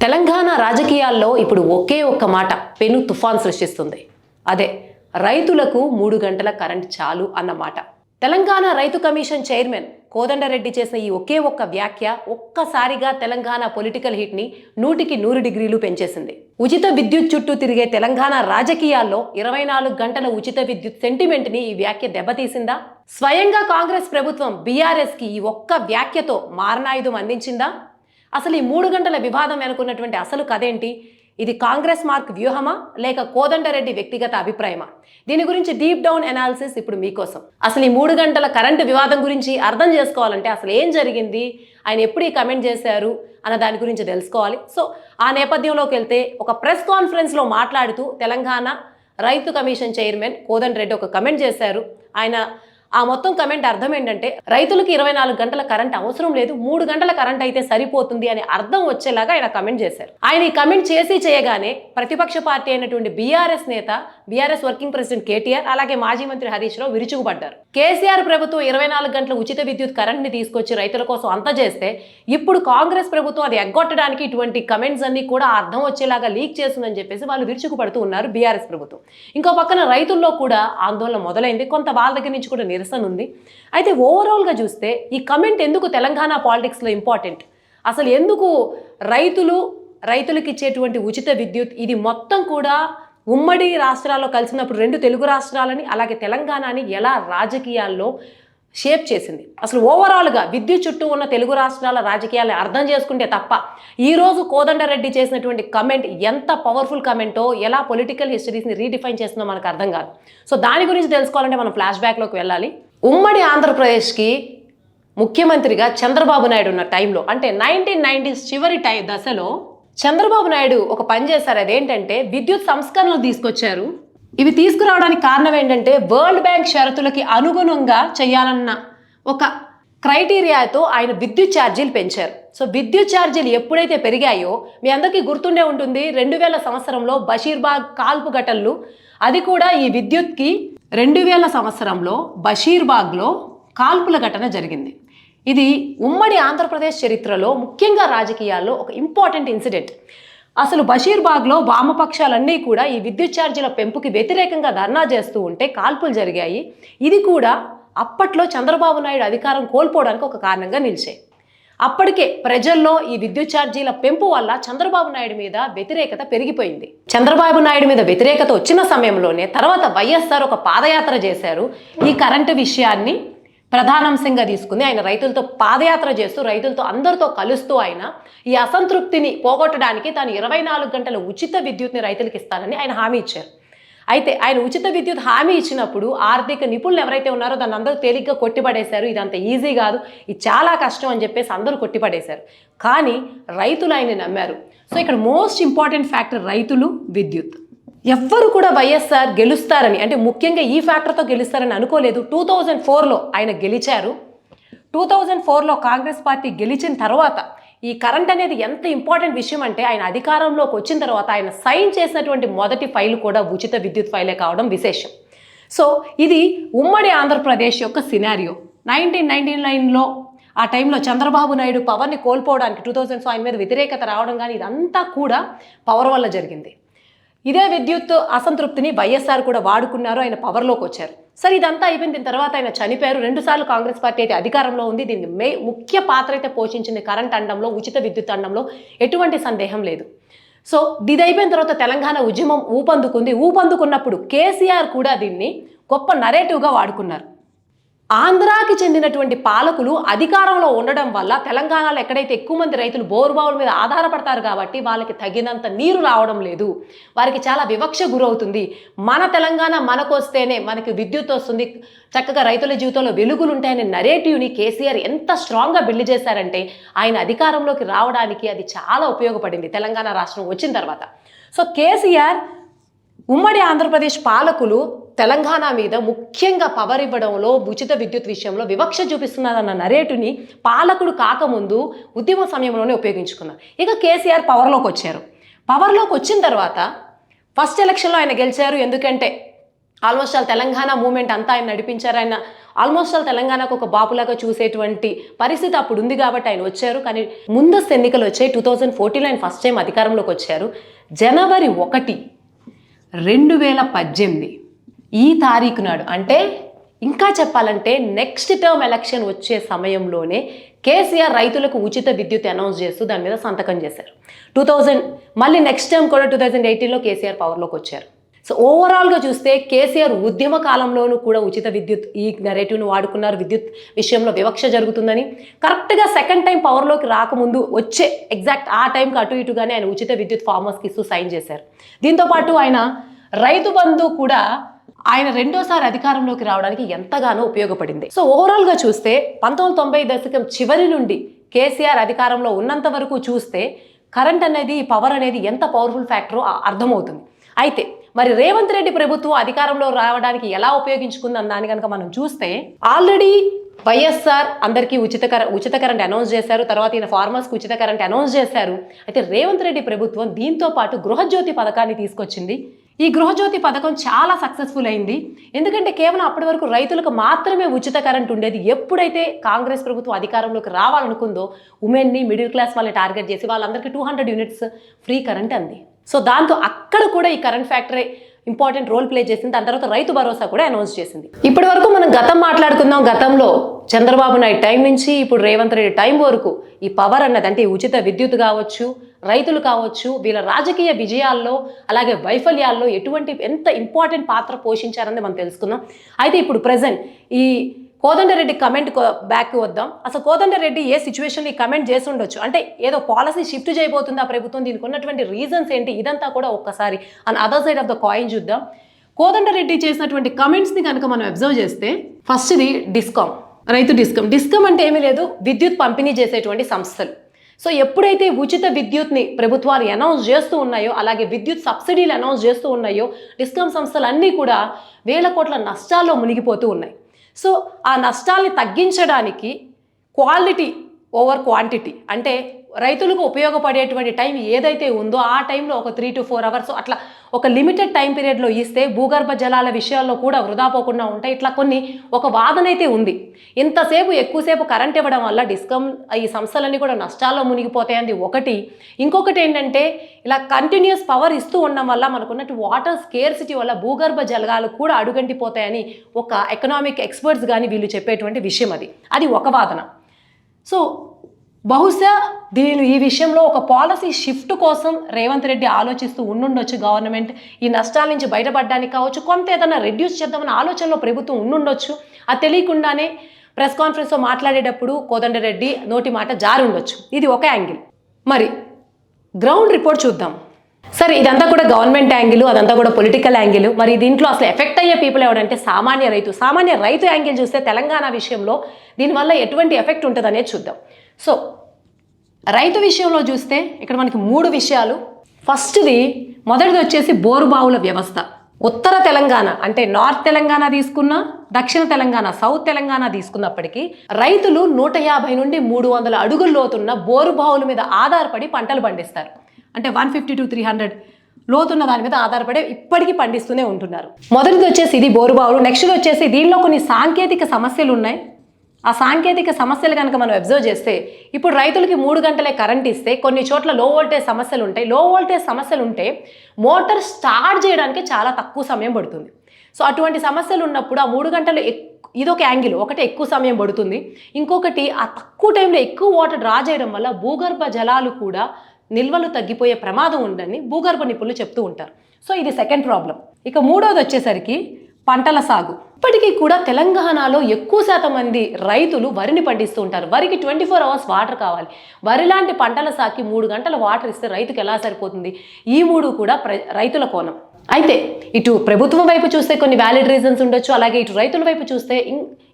తెలంగాణ రాజకీయాల్లో ఇప్పుడు ఒకే ఒక్క మాట పెను తుఫాన్ సృష్టిస్తుంది. అదే రైతులకు 3 గంటల కరెంట్ చాలు అన్నమాట. తెలంగాణ రైతు కమిషన్ చైర్మన్ కోదండరెడ్డి చేసిన ఈ ఒకే ఒక్క వ్యాఖ్య ఒక్కసారిగా తెలంగాణ పొలిటికల్ హిట్ ని 100కి 100 డిగ్రీలు పెంచేసింది. ఉచిత విద్యుత్ చుట్టూ తిరిగే తెలంగాణ రాజకీయాల్లో 24 గంటల ఉచిత విద్యుత్ సెంటిమెంట్ ని ఈ వ్యాఖ్య దెబ్బతీసిందా? స్వయంగా కాంగ్రెస్ ప్రభుత్వం బీఆర్ఎస్ కి ఈ ఒక్క వ్యాఖ్యతో మారణాయుధం అందించిందా? అసలు ఈ 3 గంటల వివాదం వెనుకున్నటువంటి అసలు కథేంటి? ఇది కాంగ్రెస్ మార్క్ వ్యూహమా లేక కోదండరెడ్డి వ్యక్తిగత అభిప్రాయమా? దీని గురించి డీప్ డౌన్ అనాలిసిస్ ఇప్పుడు మీకోసం. అసలు ఈ 3 గంటల కరెంటు వివాదం గురించి అర్థం చేసుకోవాలంటే అసలు ఏం జరిగింది, ఆయన ఎప్పుడు ఈ కమెంట్ చేశారు అన్న దాని గురించి తెలుసుకోవాలి. సో ఆ నేపథ్యంలోకి వెళ్తే ఒక ప్రెస్ కాన్ఫరెన్స్లో మాట్లాడుతూ తెలంగాణ రైతు కమిషన్ చైర్మన్ కోదండరెడ్డి ఒక కమెంట్ చేశారు. ఆయన ఆ మొత్తం కమెంట్ అర్థం ఏంటంటే రైతులకు 24 గంటల కరెంట్ అవసరం లేదు, 3 గంటల కరెంట్ అయితే సరిపోతుంది అని అర్థం వచ్చేలాగా ఆయన కమెంట్ చేశారు. ఆయన ఈ కమెంట్ చేయగానే ప్రతిపక్ష పార్టీ అయినటువంటి బీఆర్ఎస్ నేత, బీఆర్ఎస్ వర్కింగ్ ప్రెసిడెంట్ కేటీఆర్, అలాగే మాజీ మంత్రి హరీష్ రావు విరుచుకుపడ్డారు. కేసీఆర్ ప్రభుత్వం 24 గంటల ఉచిత విద్యుత్ కరెంట్ ని తీసుకొచ్చి రైతుల కోసం అంత చేస్తే ఇప్పుడు కాంగ్రెస్ ప్రభుత్వం అది ఎగ్గొట్టడానికి ఇటువంటి కమెంట్స్ అన్ని కూడా అర్థం వచ్చేలాగా లీక్ చేస్తుందని చెప్పేసి వాళ్ళు విరుచుకుపడుతూ ఉన్నారు బీఆర్ఎస్ ప్రభుత్వం. ఇంకో పక్కన రైతుల్లో కూడా ఆందోళన మొదలైంది, కొంత వాళ్ళ దగ్గర నుంచి కూడా నిరసన ఉంది. అయితే ఓవరాల్గా చూస్తే ఈ కమెంట్ ఎందుకు తెలంగాణ పాలిటిక్స్లో ఇంపార్టెంట్, అసలు ఎందుకు రైతులకు ఇచ్చేటువంటి ఉచిత విద్యుత్ ఇది మొత్తం కూడా ఉమ్మడి రాష్ట్రాల్లో కలిసినప్పుడు 2 తెలుగు రాష్ట్రాలని అలాగే తెలంగాణని ఎలా రాజకీయాల్లో షేప్ చేసింది, అసలు ఓవరాల్గా విద్యుత్ చుట్టూ ఉన్న తెలుగు రాష్ట్రాల రాజకీయాలను అర్థం చేసుకుంటే తప్ప ఈరోజు కోదండరెడ్డి చేసినటువంటి కమెంట్ ఎంత పవర్ఫుల్ కమెంటో, ఎలా పొలిటికల్ హిస్టరీస్ని రీడిఫైన్ చేస్తుందో మనకు అర్థం కాదు. సో దాని గురించి తెలుసుకోవాలంటే మనం ఫ్లాష్ బ్యాక్లోకి వెళ్ళాలి. ఉమ్మడి ఆంధ్రప్రదేశ్కి ముఖ్యమంత్రిగా చంద్రబాబు నాయుడు ఉన్న టైంలో, అంటే 1990s చివరి దశలో చంద్రబాబు నాయుడు ఒక పని చేశారు. అదేంటంటే విద్యుత్ సంస్కరణలు తీసుకొచ్చారు. ఇవి తీసుకురావడానికి కారణం ఏంటంటే వరల్డ్ బ్యాంక్ షరతులకి అనుగుణంగా చేయాలన్న ఒక క్రైటీరియాతో ఆయన విద్యుత్ ఛార్జీలు పెంచారు. సో విద్యుత్ ఛార్జీలు ఎప్పుడైతే పెరిగాయో మీ అందరికీ గుర్తుండే ఉంటుంది, 2000 సంవత్సరంలో బషీర్బాగ్ కాల్పు ఘటనలు, అది కూడా ఈ విద్యుత్కి 2000 సంవత్సరంలో బషీర్బాగ్లో కాల్పుల ఘటన జరిగింది. ఇది ఉమ్మడి ఆంధ్రప్రదేశ్ చరిత్రలో ముఖ్యంగా రాజకీయాల్లో ఒక ఇంపార్టెంట్ ఇన్సిడెంట్. అసలు బషీర్బాగ్లో వామపక్షాలన్నీ కూడా ఈ విద్యుత్ ఛార్జీల పెంపుకి వ్యతిరేకంగా ధర్నా చేస్తూ ఉంటే కాల్పులు జరిగాయి. ఇది కూడా అప్పట్లో చంద్రబాబు నాయుడు అధికారం కోల్పోవడానికి ఒక కారణంగా నిలిచాయి. అప్పటికే ప్రజల్లో ఈ విద్యుత్ ఛార్జీల పెంపు వల్ల చంద్రబాబు నాయుడు మీద వ్యతిరేకత పెరిగిపోయింది. చంద్రబాబు నాయుడు మీద వ్యతిరేకత వచ్చిన సమయంలోనే తర్వాత వైఎస్ఆర్ ఒక పాదయాత్ర చేశారు. ఈ కరెంటు విషయాన్ని ప్రధానాంశంగా తీసుకుని ఆయన రైతులతో పాదయాత్ర చేస్తూ రైతులతో అందరితో కలుస్తూ ఆయన ఈ అసంతృప్తిని పోగొట్టడానికి తాను 24 గంటల ఉచిత విద్యుత్ని రైతులకు ఇస్తానని ఆయన హామీ ఇచ్చారు. అయితే ఆయన ఉచిత విద్యుత్ హామీ ఇచ్చినప్పుడు ఆర్థిక నిపుణులు ఎవరైతే ఉన్నారో దాన్ని అందరూ తేలిగ్గా కొట్టిపడేశారు. ఇదంత ఈజీ కాదు, ఇది చాలా కష్టం అని చెప్పేసి అందరూ కొట్టిపడేశారు. కానీ రైతులు ఆయన్ని నమ్మారు. సో ఇక్కడ మోస్ట్ ఇంపార్టెంట్ ఫ్యాక్టర్ రైతులు, విద్యుత్. ఎవ్వరు కూడా వైఎస్ఆర్ గెలుస్తారని, అంటే ముఖ్యంగా ఈ ఫ్యాక్టర్తో గెలుస్తారని అనుకోలేదు. 2004లో ఆయన గెలిచారు. 2004లో కాంగ్రెస్ పార్టీ గెలిచిన తర్వాత ఈ కరెంట్ అనేది ఎంత ఇంపార్టెంట్ విషయం అంటే ఆయన అధికారంలోకి వచ్చిన తర్వాత ఆయన సైన్ చేసినటువంటి మొదటి ఫైల్ కూడా ఉచిత విద్యుత్ ఫైలే కావడం విశేషం. సో ఇది ఉమ్మడి ఆంధ్రప్రదేశ్ యొక్క సినారియో. 1999లో ఆ టైంలో చంద్రబాబు నాయుడు పవర్ని కోల్పోవడానికి 2000 ఆయన మీద వ్యతిరేకత రావడం కానీ ఇదంతా కూడా పవర్ వల్ల జరిగింది. ఇదే విద్యుత్ అసంతృప్తిని వైఎస్ఆర్ కూడా వాడుకున్నారు, ఆయన పవర్లోకి వచ్చారు. సరే ఇదంతా అయిపోయిన దీని తర్వాత ఆయన చనిపోయారు. 2 సార్లు కాంగ్రెస్ పార్టీ అయితే అధికారంలో ఉంది. దీన్ని ముఖ్య పాత్ర అయితే పోషించింది కరెంట్ అండంలో, ఉచిత విద్యుత్ అండంలో ఎటువంటి సందేహం లేదు. సో ఇది అయిపోయిన తర్వాత తెలంగాణ ఉద్యమం ఊపందుకున్నప్పుడు కేసీఆర్ కూడా దీన్ని గొప్ప నరేటివ్గా వాడుకున్నారు. ఆంధ్రాకి చెందినటువంటి పాలకులు అధికారంలో ఉండడం వల్ల తెలంగాణలో ఎక్కడైతే ఎక్కువ మంది రైతులు బోరుబావుల మీద ఆధారపడతారు కాబట్టి వాళ్ళకి తగినంత నీరు రావడం లేదు, వారికి చాలా వివక్ష గురవుతుంది. మన తెలంగాణ మనకొస్తేనే మనకి విద్యుత్ వస్తుంది, చక్కగా రైతుల జీవితంలో వెలుగులు ఉంటాయనే నరేటివ్ని కేసీఆర్ ఎంత స్ట్రాంగ్గా బిల్డ్ చేశారంటే ఆయన అధికారంలోకి రావడానికి అది చాలా ఉపయోగపడింది తెలంగాణ రాష్ట్రం వచ్చిన తర్వాత. సో కేసీఆర్ ఉమ్మడి ఆంధ్రప్రదేశ్ పాలకులు తెలంగాణ మీద ముఖ్యంగా పవర్ ఇవ్వడంలో, ఉచిత విద్యుత్ విషయంలో వివక్ష చూపిస్తున్నారన్న నరేటివ్ని పాలకుడు కాకముందు ఉద్యమ సమయంలోనే ఉపయోగించుకున్నారు. ఇక కేసీఆర్ పవర్లోకి వచ్చారు. పవర్లోకి వచ్చిన తర్వాత ఫస్ట్ ఎలక్షన్లో ఆయన గెలిచారు. ఎందుకంటే ఆల్మోస్ట్ ఆల్ తెలంగాణ మూమెంట్ అంతా ఆయన నడిపించారు. ఆయన ఆల్మోస్ట్ ఆల్ తెలంగాణకు ఒక బాపులాగా చూసేటువంటి పరిస్థితి అప్పుడు ఉంది కాబట్టి ఆయన వచ్చారు. కానీ ముందస్తు ఎన్నికలు వచ్చాయి. 2014లో ఆయన ఫస్ట్ టైం అధికారంలోకి వచ్చారు. జనవరి 1, 2018 ఈ తారీఖు నాడు, అంటే ఇంకా చెప్పాలంటే నెక్స్ట్ టర్మ్ ఎలక్షన్ వచ్చే సమయంలోనే కేసీఆర్ రైతులకు ఉచిత విద్యుత్ అనౌన్స్ చేస్తూ దాని మీద సంతకం చేశారు. మళ్ళీ నెక్స్ట్ టర్మ్ కూడా 2018లో కేసీఆర్ పవర్లోకి వచ్చారు. సో ఓవరాల్గా చూస్తే కేసీఆర్ ఉద్యమ కాలంలోనూ కూడా ఉచిత విద్యుత్ ఈ నెరేటివ్ను వాడుకున్నారు. విద్యుత్ విషయంలో వివక్ష జరుగుతుందని కరెక్ట్గా సెకండ్ టైం పవర్లోకి రాకముందు వచ్చే ఎగ్జాక్ట్ ఆ టైంకి అటు ఇటుగానే ఆయన ఉచిత విద్యుత్ ఫార్మర్స్కి ఇస్తూ సైన్ చేశారు. దీంతోపాటు ఆయన రైతు బంధు కూడా ఆయన రెండోసారి అధికారంలోకి రావడానికి ఎంతగానో ఉపయోగపడింది. సో ఓవరాల్గా చూస్తే 1990 దశకం చివరి నుండి కేసీఆర్ అధికారంలో ఉన్నంత వరకు చూస్తే కరెంట్ అనేది, పవర్ అనేది ఎంత పవర్ఫుల్ ఫ్యాక్టరో అర్థమవుతుంది. అయితే మరి రేవంత్ రెడ్డి ప్రభుత్వం అధికారంలో రావడానికి ఎలా ఉపయోగించుకుందని దాన్ని కనుక మనం చూస్తే ఆల్రెడీ వైఎస్ఆర్ అందరికీ ఉచిత కరెంట్ అనౌన్స్ చేశారు. తర్వాత ఈయన ఫార్మర్స్కి ఉచిత కరెంట్ అనౌన్స్ చేశారు. అయితే రేవంత్ రెడ్డి ప్రభుత్వం దీంతో పాటు గృహజ్యోతి పథకాన్ని తీసుకొచ్చింది. ఈ గృహజ్యోతి పథకం చాలా సక్సెస్ఫుల్ అయింది. ఎందుకంటే కేవలం అప్పటి వరకు రైతులకు మాత్రమే ఉచిత కరెంట్ ఉండేది. ఎప్పుడైతే కాంగ్రెస్ ప్రభుత్వం అధికారంలోకి రావాలనుకుందో ఉమెన్ని, మిడిల్ క్లాస్ వాళ్ళని టార్గెట్ చేసి వాళ్ళందరికీ 200 యూనిట్స్ ఫ్రీ కరెంట్ అంది. సో దాంతో అక్కడ కూడా ఈ current factory important role play చేసింది. దాని తర్వాత రైతు భరోసా కూడా అనౌన్స్ చేసింది. ఇప్పటి వరకు మనం గతం మాట్లాడుకుందాం. గతంలో చంద్రబాబు నాయుడు టైం నుంచి ఇప్పుడు రేవంత్ రెడ్డి టైం వరకు ఈ పవర్ అన్నది, అంటే ఉచిత విద్యుత్ కావచ్చు, రైతులు కావచ్చు, వీళ్ళ రాజకీయ విజయాల్లో అలాగే వైఫల్యాల్లో ఎంత ఇంపార్టెంట్ పాత్ర పోషించారని మనం తెలుసుకుందాం. అయితే ఇప్పుడు ప్రజెంట్ ఈ కోదండరెడ్డి కమెంట్ బ్యాక్ వద్దాం. అసలు కోదండరెడ్డి ఏ సిచ్యువేషన్ ఈ కమెంట్ చేసి ఉండొచ్చు, అంటే ఏదో పాలసీ షిఫ్ట్ చేయబోతుంది ఆ ప్రభుత్వం, దీనికి ఉన్నటువంటి రీజన్స్ ఏంటి, ఇదంతా కూడా ఒక్కసారి and other side of the coin చూద్దాం. కోదండరెడ్డి చేసినటువంటి కమెంట్స్ని కనుక మనం అబ్జర్వ్ చేస్తే ఫస్ట్ది డిస్కమ్ అంటే ఏమీ లేదు, విద్యుత్ పంపిణీ చేసేటువంటి సంస్థలు. సో ఎప్పుడైతే ఉచిత విద్యుత్ని ప్రభుత్వాలు అనౌన్స్ చేస్తూ ఉన్నాయో, అలాగే విద్యుత్ సబ్సిడీలు అనౌన్స్ చేస్తూ ఉన్నాయో, డిస్కమ్ సంస్థలు అన్నీ కూడా వేల కోట్ల నష్టాల్లో మునిగిపోతూ ఉన్నాయి. సో ఆ నష్టాల్ని తగ్గించడానికి క్వాలిటీ ఓవర్ క్వాంటిటీ, అంటే రైతులకు ఉపయోగపడేటువంటి టైం ఏదైతే ఉందో ఆ టైంలో ఒక 3 to 4 అవర్స్ అట్లా ఒక లిమిటెడ్ టైం పీరియడ్లో ఇస్తే భూగర్భ జలాల విషయాల్లో కూడా వృధా పోకుండా ఉంటాయి. ఇట్లా ఒక వాదన అయితే ఉంది. ఎక్కువసేపు కరెంట్ ఇవ్వడం వల్ల ఈ సంస్థలన్నీ కూడా నష్టాల్లో మునిగిపోతాయని ఒకటి. ఇంకొకటి ఏంటంటే ఇలా కంటిన్యూస్ పవర్ ఇస్తూ ఉండడం వల్ల మనకున్నట్టు వాటర్ స్కేర్సిటీ వల్ల భూగర్భ జలాలు కూడా అడుగంటిపోతాయని ఒక ఎకనామిక్ ఎక్స్పర్ట్స్ కానీ వీళ్ళు చెప్పేటువంటి విషయం. అది ఒక వాదన. సో బహుశా ఈ విషయంలో ఒక పాలసీ షిఫ్ట్ కోసం రేవంత్ రెడ్డి ఆలోచిస్తూ ఉండుండొచ్చు. గవర్నమెంట్ ఈ నష్టాల నుంచి బయటపడడానికి కావచ్చు, కొంత ఏదైనా రెడ్యూస్ చేద్దామన్న ఆలోచనలో ప్రభుత్వం ఉండుండొచ్చు. అది తెలియకుండానే ప్రెస్ కాన్ఫరెన్స్లో మాట్లాడేటప్పుడు కోదండరెడ్డి నోటి మాట జారి ఉండొచ్చు. ఇది ఒక యాంగిల్. మరి గ్రౌండ్ రిపోర్ట్ చూద్దాం. సరే, ఇదంతా కూడా గవర్నమెంట్ యాంగిల్, అదంతా కూడా పొలిటికల్ యాంగిల్. మరి దీంట్లో అసలు ఎఫెక్ట్ అయ్యే పీపుల్ ఎవరంటే సామాన్య రైతు యాంగిల్ చూస్తే తెలంగాణ విషయంలో దీనివల్ల ఎటువంటి ఎఫెక్ట్ ఉంటుంది అనేది చూద్దాం. సో రైతు విషయంలో చూస్తే ఇక్కడ మనకి 3 విషయాలు. మొదటిది వచ్చేసి బోరుబావుల వ్యవస్థ. ఉత్తర తెలంగాణ అంటే నార్త్ తెలంగాణ తీసుకున్నా, దక్షిణ తెలంగాణ సౌత్ తెలంగాణ తీసుకున్నప్పటికీ రైతులు 150 నుండి 300 అడుగుల లోతున్న బోరుబావుల మీద ఆధారపడి పంటలు పండిస్తారు. అంటే 150 to 300 లోతున్న దాని మీద ఆధారపడి ఇప్పటికీ పండిస్తూనే ఉంటున్నారు. మొదటిది వచ్చేసి ఇది బోరుబావులు. నెక్స్ట్ వచ్చేసి దీనిలో కొన్ని సాంకేతిక సమస్యలు ఉన్నాయి. ఆ సాంకేతిక సమస్యలు కనుక మనం అబ్జర్వ్ చేస్తే ఇప్పుడు రైతులకి 3 గంటలే కరెంట్ ఇస్తే కొన్ని చోట్ల లో వోల్టేజ్ సమస్యలు ఉంటాయి. లో వోల్టేజ్ సమస్యలు ఉంటే మోటార్ స్టార్ట్ చేయడానికి చాలా తక్కువ సమయం పడుతుంది. సో అటువంటి సమస్యలు ఉన్నప్పుడు ఆ 3 గంటలు ఇదొక యాంగిల్. ఒకటి ఎక్కువ సమయం పడుతుంది, ఇంకొకటి ఆ తక్కువ టైంలో ఎక్కువ వాటర్ డ్రా చేయడం వల్ల భూగర్భ జలాలు కూడా నిల్వలు తగ్గిపోయే ప్రమాదం ఉందని భూగర్భ నిపుణులు చెప్తూ ఉంటారు. సో ఇది సెకండ్ ప్రాబ్లం. ఇక మూడవది వచ్చేసరికి పంటల సాగు. ఇప్పటికీ కూడా తెలంగాణలో ఎక్కువ శాతం మంది రైతులు వరిని పండిస్తూ ఉంటారు. వరికి 24 hours వాటర్ కావాలి. వరి లాంటి పంటల సాగుకి 3 గంటల వాటర్ ఇస్తే రైతుకి ఎలా సరిపోతుంది? ఈ 3 కూడా రైతుల కోణం. అయితే ఇటు ప్రభుత్వం వైపు చూస్తే కొన్ని వ్యాలిడ్ రీజన్స్ ఉండొచ్చు, అలాగే ఇటు రైతుల వైపు చూస్తే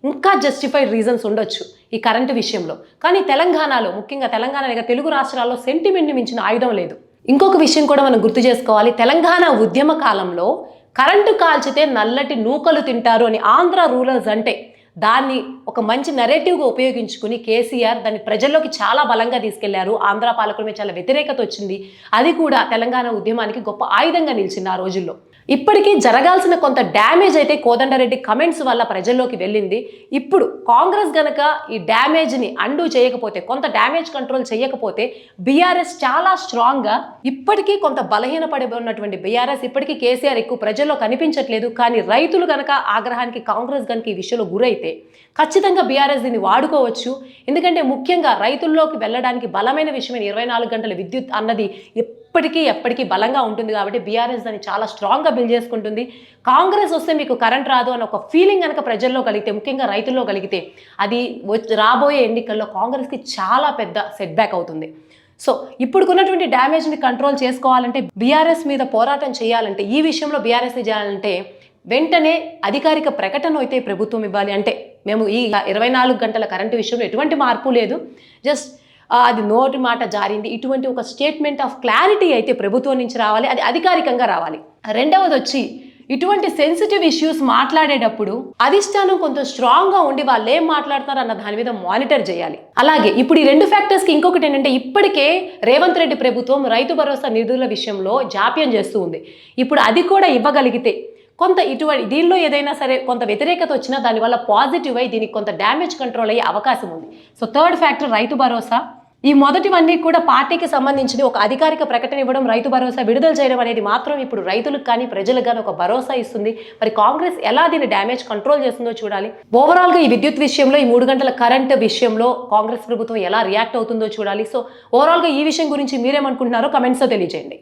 ఇంకా జస్టిఫైడ్ రీజన్స్ ఉండొచ్చు ఈ కరెంటు విషయంలో. కానీ తెలంగాణలో, ముఖ్యంగా తెలంగాణ లేక తెలుగు రాష్ట్రాల్లో సెంటిమెంట్ని మించిన ఆయుధం లేదు. ఇంకొక విషయం కూడా మనం గుర్తు చేసుకోవాలి. తెలంగాణ ఉద్యమ కాలంలో కరెంటు కాల్చితే నల్లటి నూకలు తింటారు అని ఆంధ్ర రూరల్స్ అంటే దాన్ని ఒక మంచి నెరేటివ్గా ఉపయోగించుకుని కేసీఆర్ దాన్ని ప్రజల్లోకి చాలా బలంగా తీసుకెళ్లారు. ఆంధ్ర పాలకుల మీద చాలా వ్యతిరేకత వచ్చింది. అది కూడా తెలంగాణ ఉద్యమానికి గొప్ప ఆయుధంగా నిలిచింది ఆ రోజుల్లో. ఇప్పటికీ జరగాల్సిన కొంత డ్యామేజ్ అయితే కోదండరెడ్డి కమెంట్స్ వల్ల ప్రజల్లోకి వెళ్ళింది. ఇప్పుడు కాంగ్రెస్ గనక ఈ డ్యామేజ్ని అండూ చేయకపోతే, కొంత డ్యామేజ్ కంట్రోల్ చేయకపోతే బీఆర్ఎస్ చాలా స్ట్రాంగ్గా, ఇప్పటికీ కొంత బలహీనపడి ఉన్నటువంటి బీఆర్ఎస్ ఇప్పటికీ కేసీఆర్ ఎక్కువ ప్రజల్లో కనిపించట్లేదు. కానీ రైతులు గనక ఆగ్రహానికి కాంగ్రెస్ గనక ఈ విషయంలో గురైతే ఖచ్చితంగా బీఆర్ఎస్ దీన్ని వాడుకోవచ్చు. ఎందుకంటే ముఖ్యంగా రైతుల్లోకి వెళ్ళడానికి బలమైన విషయమైన 24 గంటల విద్యుత్ అన్నది ఎప్పటికీ బలంగా ఉంటుంది. కాబట్టి బీఆర్ఎస్ దాన్ని చాలా స్ట్రాంగ్గా బిల్డ్ చేసుకుంటుంది. కాంగ్రెస్ వస్తే మీకు కరెంట్ రాదు అన్న ఒక ఫీలింగ్ కనుక ప్రజల్లో కలిగితే, ముఖ్యంగా రైతుల్లో కలిగితే, అది రాబోయే ఎన్నికల్లో కాంగ్రెస్కి చాలా పెద్ద సెట్ బ్యాక్ అవుతుంది. సో ఇప్పుడుకున్నటువంటి డ్యామేజ్ని కంట్రోల్ చేసుకోవాలంటే, బీఆర్ఎస్ మీద పోరాటం చేయాలంటే, ఈ విషయంలో బీఆర్ఎస్ని చేయాలంటే వెంటనే అధికారిక ప్రకటన అయితే ప్రభుత్వం ఇవ్వాలి. అంటే మేము ఈ 24 గంటల కరెంటు విషయంలో ఎటువంటి మార్పు లేదు, జస్ట్ అది నోటి మాట జారింది, ఇటువంటి ఒక స్టేట్మెంట్ ఆఫ్ క్లారిటీ అయితే ప్రభుత్వం నుంచి రావాలి. అది అధికారికంగా రావాలి. రెండవది వచ్చి, ఇటువంటి సెన్సిటివ్ ఇష్యూస్ మాట్లాడేటప్పుడు అధిష్టానం కొంచెం స్ట్రాంగ్గా ఉండి వాళ్ళు ఏం మాట్లాడుతున్నారు అన్న దాని మీద మానిటర్ చేయాలి. అలాగే ఇప్పుడు ఈ 2 ఫ్యాక్టర్స్కి ఇంకొకటి ఏంటంటే, ఇప్పటికే రేవంత్ రెడ్డి ప్రభుత్వం రైతు భరోసా నిధుల విషయంలో జాప్యం చేస్తూ ఉంది. ఇప్పుడు అది కూడా ఇవ్వగలిగితే కొంత ఇటువంటి దీనిలో ఏదైనా సరే కొంత వ్యతిరేకత వచ్చినా దానివల్ల పాజిటివ్ అయి దీనికి కొంత డ్యామేజ్ కంట్రోల్ అయ్యే అవకాశం ఉంది. So third factor Rythu Bharosa. ఈ మొదటివన్నీ కూడా పార్టీకి సంబంధించి ఒక అధికారిక ప్రకటన ఇవ్వడం, రైతు భరోసా విడుదల చేయడం అనేది మాత్రం ఇప్పుడు రైతులకు కానీ ప్రజలకు కానీ ఒక భరోసా ఇస్తుంది. మరి కాంగ్రెస్ ఎలా దీన్ని డ్యామేజ్ కంట్రోల్ చేస్తుందో చూడాలి. ఓవరాల్గా ఈ విద్యుత్ విషయంలో, ఈ 3 గంటల కరెంట్ విషయంలో కాంగ్రెస్ ప్రభుత్వం ఎలా రియాక్ట్ అవుతుందో చూడాలి. సో ఓవరాల్గా ఈ విషయం గురించి మీరేమనుకుంటున్నారో కమెంట్స్లో తెలియజేయండి.